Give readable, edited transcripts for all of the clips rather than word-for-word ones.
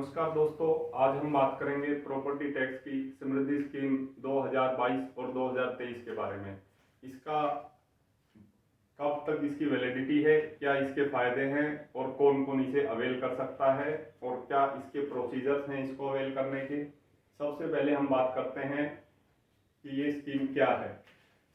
नमस्कार दोस्तों, आज हम बात करेंगे प्रॉपर्टी टैक्स की समृद्धि स्कीम 2022 और 2023 के बारे में। इसका कब तक इसकी वैलिडिटी है, क्या इसके फायदे हैं और कौन कौन इसे अवेल कर सकता है और क्या इसके प्रोसीजर्स हैं इसको अवेल करने के। सबसे पहले हम बात करते हैं कि ये स्कीम क्या है।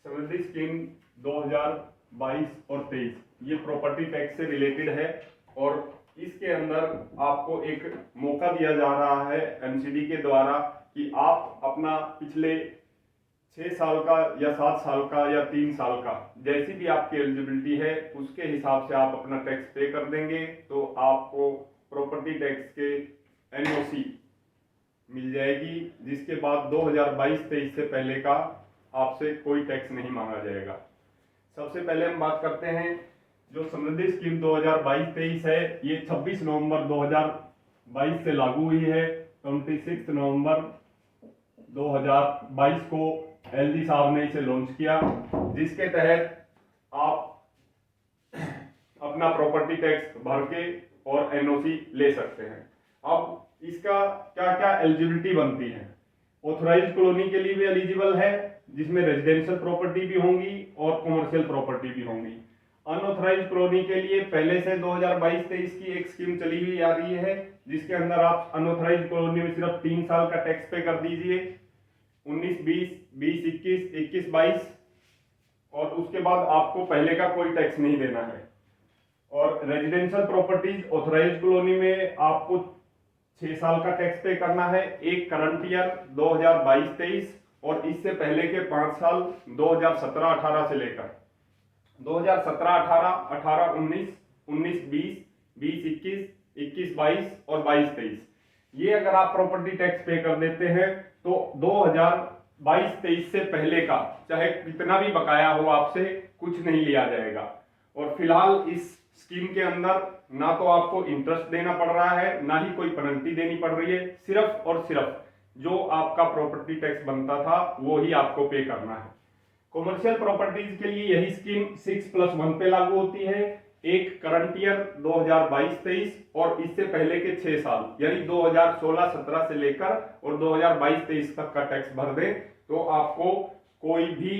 समृद्धि स्कीम 2022 और 23 ये प्रॉपर्टी टैक्स से रिलेटेड है और इसके अंदर आपको एक मौका दिया जा रहा है एमसीडी के द्वारा कि आप अपना पिछले 6 साल का या 7 साल का या 3 साल का जैसी भी आपकी एलिजिबिलिटी है उसके हिसाब से आप अपना टैक्स पे कर देंगे तो आपको प्रॉपर्टी टैक्स के एनओसी मिल जाएगी, जिसके बाद 2022-23 से पहले का आपसे कोई टैक्स नहीं मांगा जाएगा। सबसे पहले हम बात करते हैं जो समृद्धि स्कीम 2022-23 है, ये 26 नवंबर 2022 से लागू हुई है। 26 नवंबर 2022 को एलजी साहब ने इसे लॉन्च किया, जिसके तहत आप अपना प्रॉपर्टी टैक्स भर के और एनओसी ले सकते हैं। अब इसका क्या क्या एलिजिबिलिटी बनती है। ऑथराइज्ड कॉलोनी के लिए भी एलिजिबल है, जिसमें रेजिडेंशियल प्रॉपर्टी भी होंगी और कमर्शियल प्रॉपर्टी भी होंगी। अनऑथराइज्ड कॉलोनी के लिए पहले से 2022-23 की एक स्कीम चली हुई आ रही है, जिसके अंदर आप अनऑथराइज्ड कॉलोनी में सिर्फ 3 साल का टैक्स पे कर दीजिए, 19-20, 20-21, 21-22, और उसके बाद आपको पहले का कोई टैक्स नहीं देना है। और रेजिडेंशियल प्रॉपर्टीज ऑथराइज्ड कॉलोनी में आपको 6 साल का टैक्स पे करना है, एक करंट ईयर 2022-23 और इससे पहले के 5 साल 2017-18 से लेकर 2017-18, 18-19, 19-20, 20-21, 21-22 और 22-23 ये अगर आप प्रॉपर्टी टैक्स पे कर देते हैं तो 2022-23 से पहले का चाहे कितना भी बकाया हो आपसे कुछ नहीं लिया जाएगा। और फिलहाल इस स्कीम के अंदर ना तो आपको इंटरेस्ट देना पड़ रहा है, ना ही कोई पेनल्टी देनी पड़ रही है, सिर्फ और सिर्फ जो आपका प्रॉपर्टी टैक्स बनता था वो ही आपको पे करना है। कॉमर्शियल प्रॉपर्टीज के लिए यही स्कीम 6+1 पे लागू होती है, एक करंट ईयर 2022-23 और इससे पहले के 6 साल यानी 2016-17 से लेकर और 2022-23 तक का टैक्स भर दें तो आपको कोई भी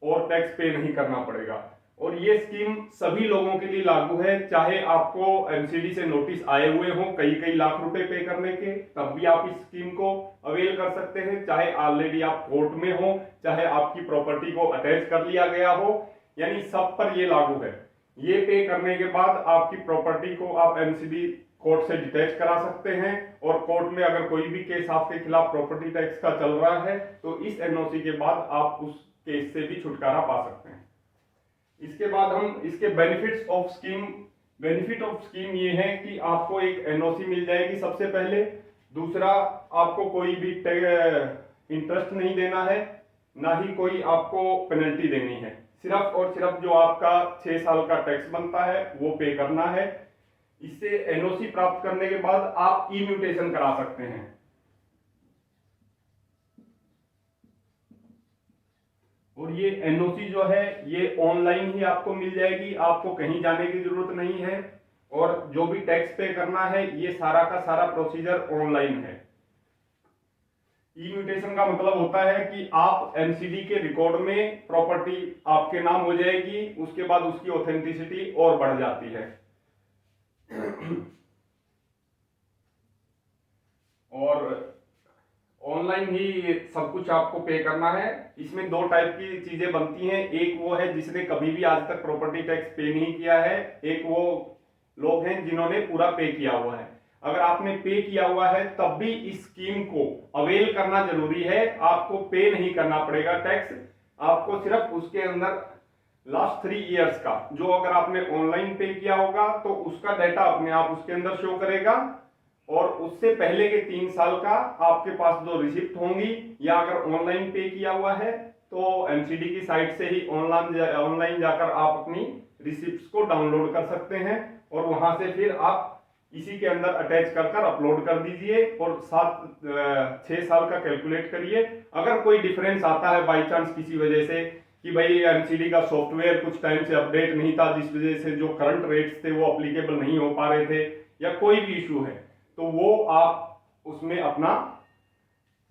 और टैक्स पे नहीं करना पड़ेगा। और ये स्कीम सभी लोगों के लिए लागू है, चाहे आपको एमसीडी से नोटिस आए हुए हों कई लाख रुपए पे करने के, तब भी आप इस स्कीम को अवेल कर सकते हैं, चाहे ऑलरेडी आप कोर्ट में हो, चाहे आपकी प्रॉपर्टी को अटैच कर लिया गया हो, यानी सब पर ये लागू है। ये पे करने के बाद आपकी प्रॉपर्टी को आप एमसीडी कोर्ट से डिटैच करा सकते हैं और कोर्ट में अगर कोई भी केस आपके खिलाफ प्रॉपर्टी टैक्स का चल रहा है तो इस एनओसी के बाद आप उस केस से भी छुटकारा पा सकते हैं। इसके बाद हम इसके बेनिफिट ऑफ स्कीम ये है कि आपको एक एनओसी मिल जाएगी सबसे पहले, दूसरा आपको कोई भी इंटरेस्ट नहीं देना है, ना ही कोई आपको पेनल्टी देनी है, सिर्फ और सिर्फ जो आपका 6 साल का टैक्स बनता है वो पे करना है। इससे एनओसी प्राप्त करने के बाद आप ई म्यूटेशन करा सकते हैं। और ये एनओसी जो है ये ऑनलाइन ही आपको मिल जाएगी, आपको कहीं जाने की जरूरत नहीं है और जो भी टैक्स पे करना है ये सारा का सारा प्रोसीजर ऑनलाइन है। ई म्यूटेशन का मतलब होता है कि आप एमसीडी के रिकॉर्ड में प्रॉपर्टी आपके नाम हो जाएगी, उसके बाद उसकी ऑथेंटिसिटी और बढ़ जाती है। और ऑनलाइन ही सब कुछ आपको पे करना है। इसमें 2 टाइप की चीजें बनती हैं, एक वो है जिसने कभी भी आज तक प्रॉपर्टी टैक्स पे नहीं किया है, एक वो लोग हैं जिन्होंने पूरा पे किया हुआ है। अगर आपने पे किया हुआ है तब भी इस स्कीम को अवेल करना जरूरी है, आपको पे नहीं करना पड़ेगा टैक्स, आपको सिर्फ उसके अंदर लास्ट 3 इयर्स का जो अगर आपने ऑनलाइन पे किया होगा तो उसका डाटा अपने आप उसके अंदर शो करेगा और उससे पहले के 3 साल का आपके पास जो रिसिप्ट होंगी, या अगर ऑनलाइन पे किया हुआ है तो एमसीडी की साइट से ही ऑनलाइन जाकर आप अपनी रिसिप्ट्स को डाउनलोड कर सकते हैं और वहां से फिर आप इसी के अंदर अटैच कर अपलोड कर दीजिए और 6 साल का कैलकुलेट करिए। अगर कोई डिफरेंस आता है बाई चांस किसी वजह से कि भाई एमसीडी का सॉफ्टवेयर कुछ टाइम से अपडेट नहीं था जिस वजह से जो करंट रेट्स थे वो अप्लीकेबल नहीं हो पा रहे थे या कोई भी इशू है, तो वो आप उसमें अपना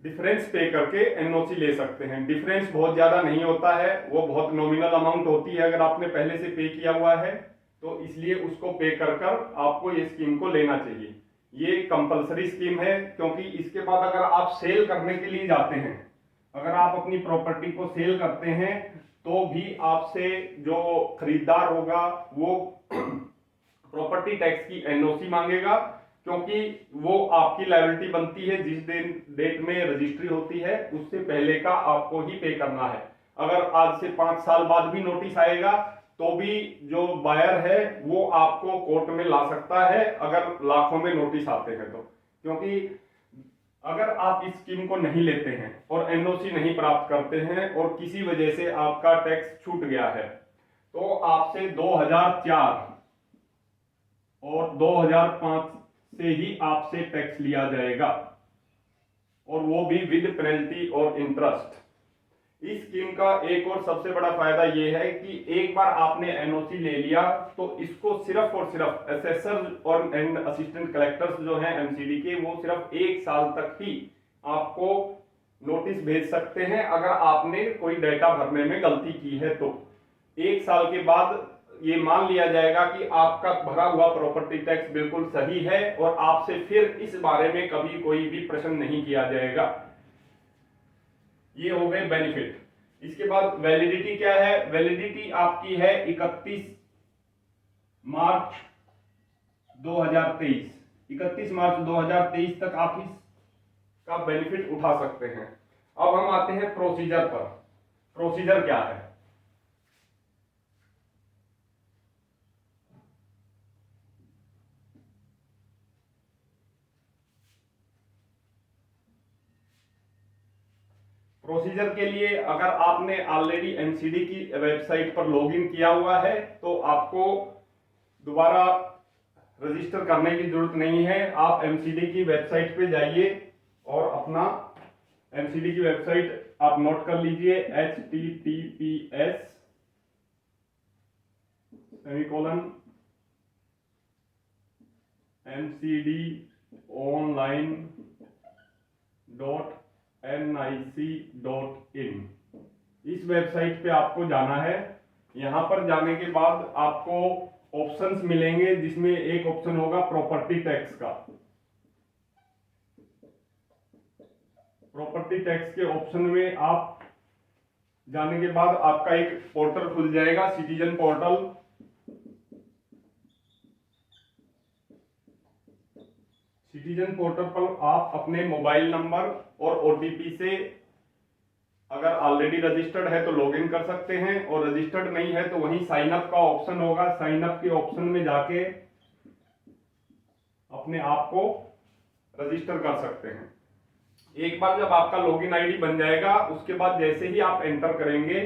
डिफरेंस पे करके एनओसी ले सकते हैं। डिफरेंस बहुत ज़्यादा नहीं होता है, वो बहुत नॉमिनल अमाउंट होती है अगर आपने पहले से पे किया हुआ है, तो इसलिए उसको पे कर कर आपको ये स्कीम को लेना चाहिए। ये कंपलसरी स्कीम है, क्योंकि इसके बाद अगर आप सेल करने के लिए जाते हैं, अगर आप अपनी प्रॉपर्टी को सेल करते हैं, तो भी आपसे जो खरीदार होगा वो प्रॉपर्टी टैक्स की एनओसी मांगेगा, क्योंकि वो आपकी लायबिलिटी बनती है जिस डेट में रजिस्ट्री होती है उससे पहले का आपको ही पे करना है। अगर आज से 5 साल बाद भी नोटिस आएगा तो भी जो बायर है वो आपको कोर्ट में ला सकता है अगर लाखों में नोटिस आते हैं तो। क्योंकि अगर आप इस स्कीम को नहीं लेते हैं और एनओसी नहीं प्राप्त करते हैं और किसी वजह से आपका टैक्स छूट गया है, तो आपसे 2004 और 2005 से ही आपसे टैक्स लिया जाएगा, और वो भी विद पेनल्टी और इंटरेस्ट। इस स्कीम का एक और सबसे बड़ा फायदा यह है कि एक बार आपने एनओसी ले लिया तो इसको सिर्फ और सिर्फ असेसर और एंड असिस्टेंट कलेक्टर्स जो हैं एमसीडी के, वो सिर्फ 1 साल तक ही आपको नोटिस भेज सकते हैं अगर आपने कोई डेटा भरने में गलती की है तो। 1 साल के बाद ये मान लिया जाएगा कि आपका भरा हुआ प्रॉपर्टी टैक्स बिल्कुल सही है और आपसे फिर इस बारे में कभी कोई भी प्रश्न नहीं किया जाएगा। ये हो गए बेनिफिट। इसके बाद वैलिडिटी क्या है? वैलिडिटी आपकी है 31 मार्च 2023। 31 मार्च 2023 तक आप इसका बेनिफिट उठा सकते हैं। अब हम आते हैं प्रोसीजर पर। प्रोसीजर क्या है? प्रोसीजर के लिए अगर आपने ऑलरेडी एमसीडी की वेबसाइट पर लॉगिन किया हुआ है तो आपको दोबारा रजिस्टर करने की जरूरत नहीं है। आप एमसीडी की वेबसाइट पे जाइए और अपना एमसीडी की वेबसाइट आप नोट कर लीजिए, https://mcdonline.nic.in। इस वेबसाइट पे आपको जाना है। यहां पर जाने के बाद आपको ऑप्शंस मिलेंगे, जिसमें एक ऑप्शन होगा प्रॉपर्टी टैक्स का। प्रॉपर्टी टैक्स के ऑप्शन में आप जाने के बाद आपका एक पोर्टल खुल जाएगा, सिटीजन पोर्टल। सिटीजन पोर्टल पर आप अपने मोबाइल नंबर और ओटीपी से अगर ऑलरेडी रजिस्टर्ड है तो लॉगिन कर सकते हैं, और रजिस्टर्ड नहीं है तो वहीं साइन अप का ऑप्शन होगा। साइन अप के ऑप्शन में जाके अपने आप को रजिस्टर कर सकते हैं। एक बार जब आपका लॉगिन आईडी बन जाएगा, उसके बाद जैसे ही आप एंटर करेंगे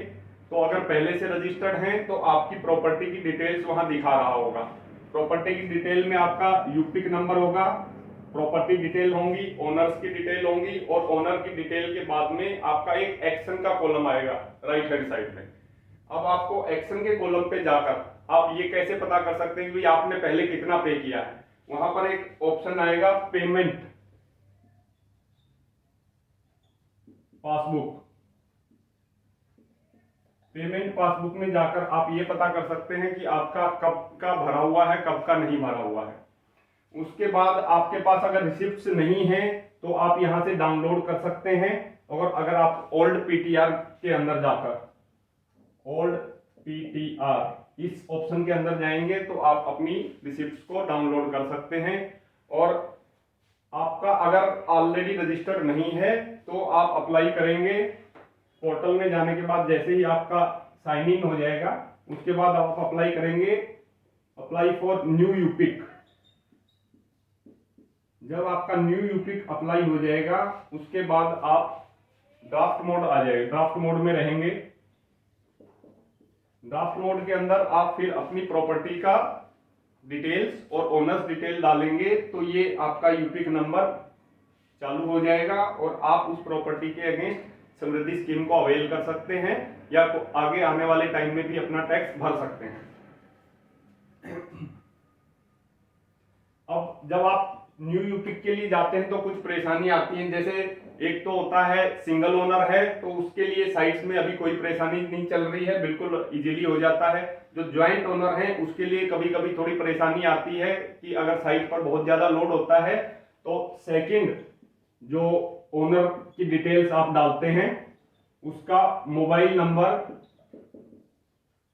तो अगर पहले से रजिस्टर्ड हैं तो आपकी प्रॉपर्टी की डिटेल्स वहां दिखा रहा होगा। प्रॉपर्टी की डिटेल में आपका यूपिक नंबर होगा, प्रॉपर्टी डिटेल होंगी, ओनर्स की डिटेल होंगी, और ओनर की डिटेल के बाद में आपका एक एक्शन का कॉलम आएगा राइट हैंड साइड में। अब आपको एक्शन के कॉलम पे जाकर आप ये कैसे पता कर सकते हैं कि आपने पहले कितना पे किया है? वहां पर एक ऑप्शन आएगा पेमेंट पासबुक। पेमेंट पासबुक में जाकर आप ये पता कर सकते हैं कि आपका कब का भरा हुआ है, कब का नहीं भरा हुआ है। उसके बाद आपके पास अगर रिसिप्ट्स नहीं है तो आप यहां से डाउनलोड कर सकते हैं, और अगर आप ओल्ड पीटीआर के अंदर जाकर ओल्ड पीटीआर इस ऑप्शन के अंदर जाएंगे तो आप अपनी रिसिप्ट्स को डाउनलोड कर सकते हैं। और आपका अगर ऑलरेडी रजिस्टर्ड नहीं है तो आप अप्लाई करेंगे। पोर्टल में जाने के बाद जैसे ही आपका साइन इन हो जाएगा, उसके बाद आप अप्लाई करेंगे, अप्लाई फॉर न्यू यूपिक। जब आपका न्यू यूपिक अप्लाई हो जाएगा, उसके बाद आप ड्राफ्ट मोड आ जाएगा, ड्राफ्ट मोड में रहेंगे। ड्राफ्ट मोड के अंदर आप फिर अपनी प्रॉपर्टी का डिटेल्स और ओनर्स डिटेल डालेंगे तो ये आपका यूपिक नंबर चालू हो जाएगा और आप उस प्रॉपर्टी के अगेंस्ट समृद्धि स्कीम को अवेल कर सकते हैं, या आगे आने वाले टाइम में भी अपना टैक्स भर सकते हैं। अब जब आप न्यू यूपिक के लिए जाते हैं तो कुछ परेशानी आती है। जैसे एक तो होता है सिंगल ओनर है तो उसके लिए साइट्स में अभी कोई परेशानी नहीं चल रही है, बिल्कुल इजीली हो जाता है। जो ज्वाइंट ओनर है उसके लिए कभी कभी थोड़ी परेशानी आती है कि अगर साइट पर बहुत ज्यादा लोड होता है तो सेकंड जो ओनर की डिटेल्स आप डालते हैं उसका मोबाइल नंबर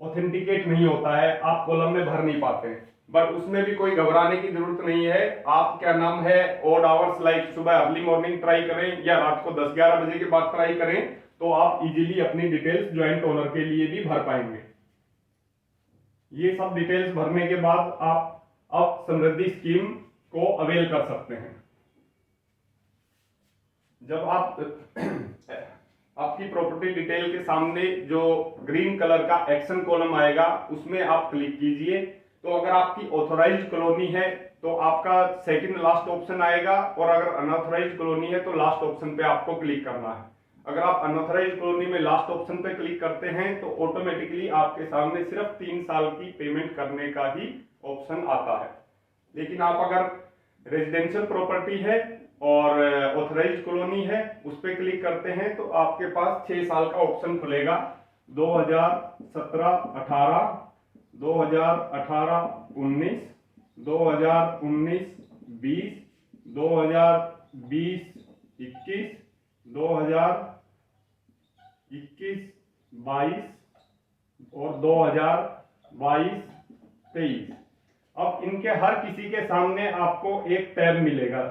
ऑथेंटिकेट नहीं होता है, आप कॉलम में भर नहीं पाते हैं। बट उसमें भी कोई घबराने की जरूरत नहीं है। आप क्या नाम है ऑड आवर्स लाइक सुबह अर्ली मॉर्निंग ट्राई करें या रात को 10-11 बजे के बाद ट्राई करें तो आप इजीली अपनी डिटेल्स ज्वाइंट ओनर के लिए भी भर पाएंगे। ये सब डिटेल्स भरने के बाद आप अब समृद्धि स्कीम को अवेल कर सकते हैं। जब आप आपकी प्रॉपर्टी डिटेल के सामने जो ग्रीन कलर का एक्शन कॉलम आएगा उसमें आप क्लिक कीजिए। तो अगर आपकी ऑथोराइज्ड कॉलोनी है तो आपका सेकंड लास्ट ऑप्शन आएगा, और अगर अनऑथोराइज्ड कॉलोनी है तो लास्ट ऑप्शन पे आपको क्लिक करना है। अगर आप अनऑथोराइज्ड कॉलोनी में लास्ट ऑप्शन पे क्लिक करते हैं तो ऑटोमेटिकली आपके सामने सिर्फ 3 साल की पेमेंट करने का ही ऑप्शन आता है। लेकिन आप अगर रेजिडेंशियल प्रॉपर्टी है और ऑथराइज्ड कॉलोनी है उस पर क्लिक करते हैं तो आपके पास 6 साल का ऑप्शन खुलेगा। 2017-18, 2018-19, 2019-20, 2020-21, 2021-22 और 2022-23। अब इनके हर किसी के सामने आपको एक टैब मिलेगा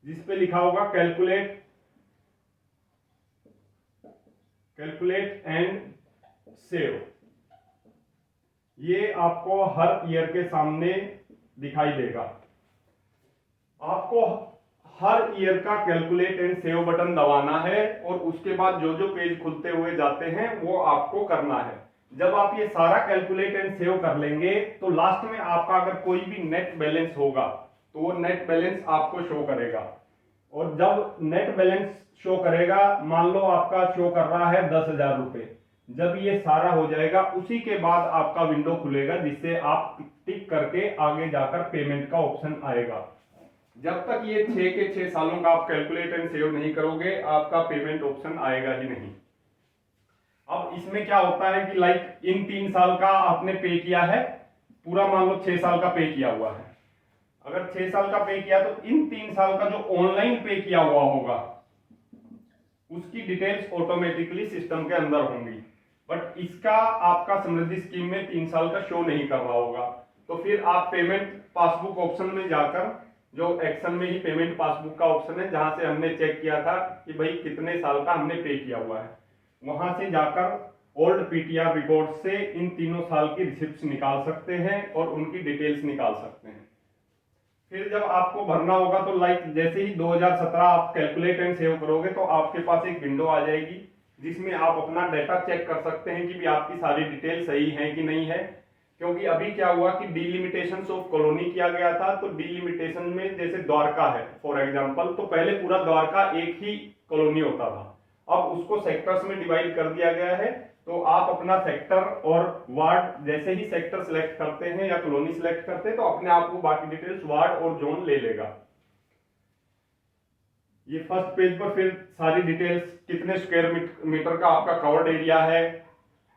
जिसपे लिखा होगा कैलकुलेट एंड सेव। ये आपको हर ईयर के सामने दिखाई देगा। आपको हर ईयर का कैलकुलेट एंड सेव बटन दबाना है और उसके बाद जो जो पेज खुलते हुए जाते हैं वो आपको करना है। जब आप ये सारा कैलकुलेट एंड सेव कर लेंगे तो लास्ट में आपका अगर कोई भी नेट बैलेंस होगा तो वो नेट बैलेंस आपको शो करेगा। और जब नेट बैलेंस शो करेगा, मान लो आपका शो कर रहा है 10,000 रुपए, जब ये सारा हो जाएगा उसी के बाद आपका विंडो खुलेगा जिससे आप टिक करके आगे जाकर पेमेंट का ऑप्शन आएगा। जब तक ये 6 के 6 सालों का आप कैलकुलेट एंड सेव नहीं करोगे आपका पेमेंट ऑप्शन आएगा ही नहीं। अब इसमें क्या होता है कि लाइक इन 3 साल का आपने पे किया है, पूरा मान लो 6 साल का पे किया हुआ है। अगर 6 साल का पे किया तो इन 3 साल का जो ऑनलाइन पे किया हुआ होगा उसकी डिटेल्स ऑटोमेटिकली सिस्टम के अंदर होंगी। बट इसका आपका समृद्धि स्कीम में 3 साल का शो नहीं कर रहा होगा। तो फिर आप पेमेंट पासबुक ऑप्शन में जाकर, जो एक्शन में ही पेमेंट पासबुक का ऑप्शन है जहां से हमने चेक किया था कि भाई कितने साल का हमने पे किया हुआ है, वहां से जाकर ओल्ड पीटीआर रिकॉर्ड से इन तीनों साल की रिसिप्ट निकाल सकते हैं और उनकी डिटेल्स निकाल सकते हैं। फिर जब आपको भरना होगा तो लाइक जैसे ही 2017 आप कैलकुलेट एंड सेव करोगे तो आपके पास एक विंडो आ जाएगी जिसमें आप अपना डाटा चेक कर सकते हैं कि भी आपकी सारी डिटेल सही है कि नहीं है। क्योंकि अभी क्या हुआ कि डिलिमिटेशन ऑफ कॉलोनी किया गया था, तो डिलिमिटेशन में जैसे द्वारका है फॉर एग्जांपल, तो पहले पूरा द्वारका एक ही कॉलोनी होता था, अब उसको सेक्टर्स में डिवाइड कर दिया गया है। तो आप अपना सेक्टर और वार्ड जैसे ही सेक्टर सिलेक्ट करते हैं या कॉलोनी सिलेक्ट करते हैं तो अपने आप को बाकी डिटेल्स वार्ड और जोन ले लेगा। ये फर्स्ट पेज पर फिर सारी डिटेल्स, कितने स्क्वायर मीटर का आपका कवर्ड एरिया है।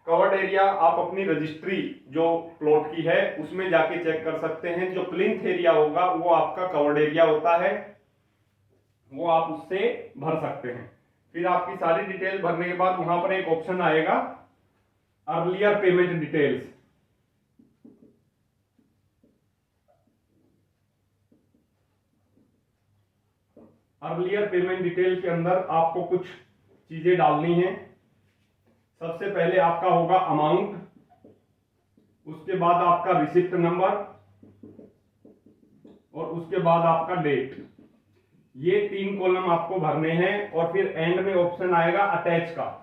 कवर्ड एरिया आप अपनी रजिस्ट्री जो प्लॉट की है उसमें जाके चेक कर सकते हैं। जो प्लिंथ एरिया होगा वो आपका कवर्ड एरिया होता है, वो आप उससे भर सकते हैं। फिर आपकी सारी डिटेल भरने के बाद वहां पर एक ऑप्शन आएगा earlier payment details. Earlier payment detail के अंदर आपको कुछ चीजें डालनी है। सबसे पहले आपका होगा अमाउंट, उसके बाद आपका रिसिप्ट नंबर और उसके बाद आपका डेट। ये 3 कॉलम आपको भरने हैं और फिर एंड में ऑप्शन आएगा अटैच का।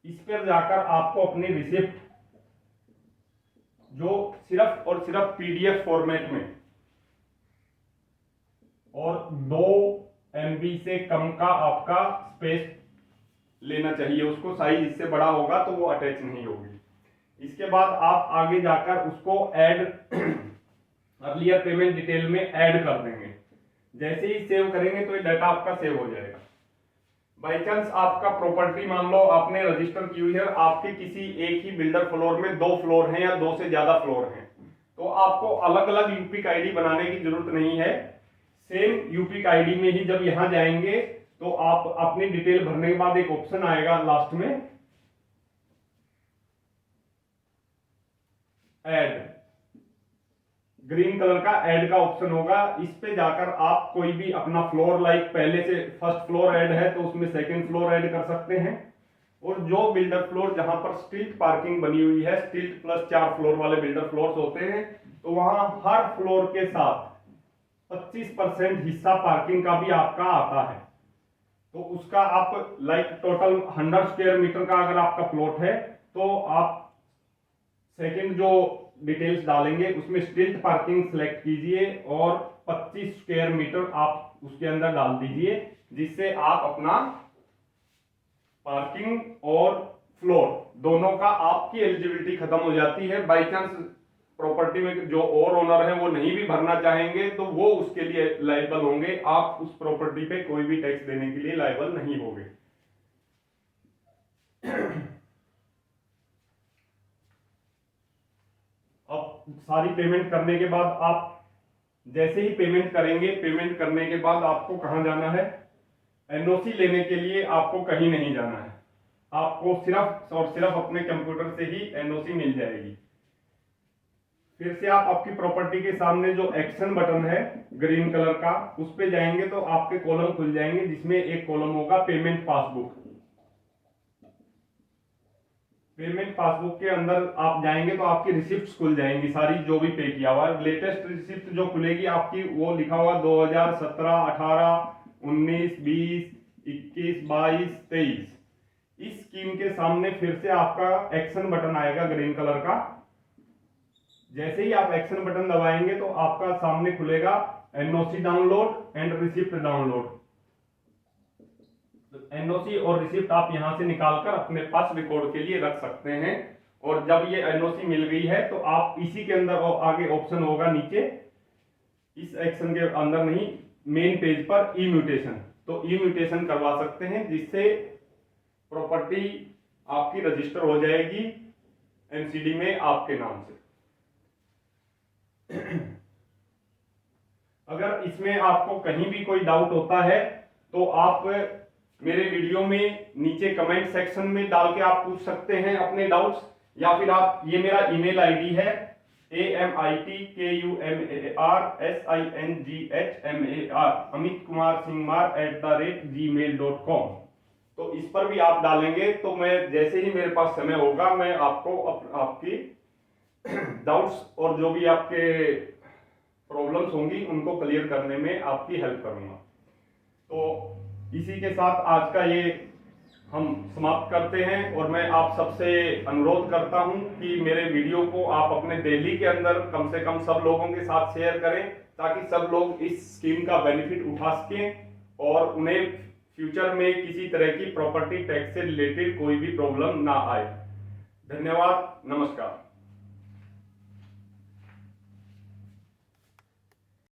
इस पर जाकर आपको अपनी रिसिप्ट जो सिर्फ और सिर्फ पीडीएफ फॉर्मेट में और 2 MB से कम का आपका स्पेस लेना चाहिए, उसको साइज इससे बड़ा होगा तो वो अटैच नहीं होगी। इसके बाद आप आगे जाकर उसको ऐड अर्लियर पेमेंट डिटेल में ऐड कर देंगे। जैसे ही सेव करेंगे तो ये डाटा आपका सेव हो जाएगा। बाई चांस आपका प्रॉपर्टी मान लो आपने रजिस्टर की हुई है, आपके किसी एक ही बिल्डर फ्लोर में 2 फ्लोर हैं या 2 से ज्यादा फ्लोर हैं, तो आपको अलग अलग यूपीक आईडी बनाने की जरूरत नहीं है। सेम यूपीक आईडी में ही जब यहां जाएंगे तो आप अपनी डिटेल भरने के बाद एक ऑप्शन आएगा लास्ट में, ऐड, ग्रीन कलर का ऐड का ऑप्शन होगा। इस पे जाकर आप कोई भी अपना फ्लोर, लाइक पहले से फर्स्ट फ्लोर ऐड है तो उसमें सेकंड फ्लोर ऐड कर सकते हैं। और जो बिल्डर फ्लोर जहां पर स्टिल्ट पार्किंग बनी हुई है, स्टिल्ट प्लस 4 फ्लोर वाले बिल्डर फ्लोर्स होते हैं, तो वहां हर फ्लोर के साथ 25% हिस्सा पार्किंग का भी आपका आता है। तो उसका आप लाइक टोटल 100 स्क्वायर मीटर का अगर आपका प्लॉट है तो आप सेकंड जो डिटेल्स डालेंगे उसमें स्टिल्ट पार्किंग सिलेक्ट कीजिए और 25 स्क्वायर मीटर आप उसके अंदर डाल दीजिए, जिससे आप अपना पार्किंग और फ्लोर दोनों का आपकी एलिजिबिलिटी खत्म हो जाती है। बाई चांस प्रॉपर्टी में जो और ओनर है वो नहीं भी भरना चाहेंगे तो वो उसके लिए लायबल होंगे, आप उस प्रॉपर्टी पे कोई भी टैक्स देने के लिए लायबल नहीं होंगे। अब सारी पेमेंट करने के बाद आप जैसे ही पेमेंट करेंगे, पेमेंट करने के बाद आपको कहां जाना है, एनओसी लेने के लिए आपको कहीं नहीं जाना है, आपको सिर्फ और सिर्फ अपने कंप्यूटर से ही एनओसी मिल जाएगी। फिर से आप आपकी प्रॉपर्टी के सामने जो एक्शन बटन है ग्रीन कलर का, उस पे जाएंगे तो आपके कॉलम खुल जाएंगे, जिसमें एक कॉलम होगा पेमेंट पासबुक। पेमेंट पासबुक के अंदर आप जाएंगे तो आपकी रिसिप्ट खुल जाएंगी सारी, जो भी पे किया हुआ है। लेटेस्ट रिसिप्ट जो खुलेगी आपकी वो लिखा हुआ 2017, 18, 19, 20, 21, 22, 23। इस स्कीम के सामने फिर से आपका एक्शन बटन आएगा ग्रीन कलर का। जैसे ही आप एक्शन बटन दबाएंगे तो आपका सामने खुलेगा NOC download and receipt download. NOC और रिसिप्ट आप यहां से निकालकर अपने पास रिकॉर्ड के लिए रख सकते हैं। और जब ये एनओसी मिल गई है तो आप इसी के अंदर आगे ऑप्शन होगा नीचे, इस एक्शन के अंदर नहीं, मेन पेज पर ई म्यूटेशन, तो ई म्यूटेशन करवा सकते हैं, जिससे प्रॉपर्टी आपकी रजिस्टर हो जाएगी एमसीडी में आपके नाम से। अगर इसमें आपको कहीं भी कोई डाउट होता है तो आप मेरे वीडियो में नीचे कमेंट सेक्शन में डाल के आप पूछ सकते हैं अपने डाउट्स, या फिर आप, ये मेरा ईमेल आईडी है AmitKumarSinghmar amitkumarsinghmar@gmail.com। तो इस पर भी आप डालेंगे तो मैं जैसे ही मेरे पास समय होगा मैं आपको आपकी डाउट्स और जो भी आपके प्रॉब्लम्स होंगी उनको क्लियर करने में आपकी हेल्प करूंगा। तो इसी के साथ आज का ये हम समाप्त करते हैं, और मैं आप सबसे अनुरोध करता हूं कि मेरे वीडियो को आप अपने दिल्ली के अंदर कम से कम सब लोगों के साथ शेयर करें, ताकि सब लोग इस स्कीम का बेनिफिट उठा सकें और उन्हें फ्यूचर में किसी तरह की प्रॉपर्टी टैक्स से रिलेटेड कोई भी प्रॉब्लम ना आए। धन्यवाद, नमस्कार।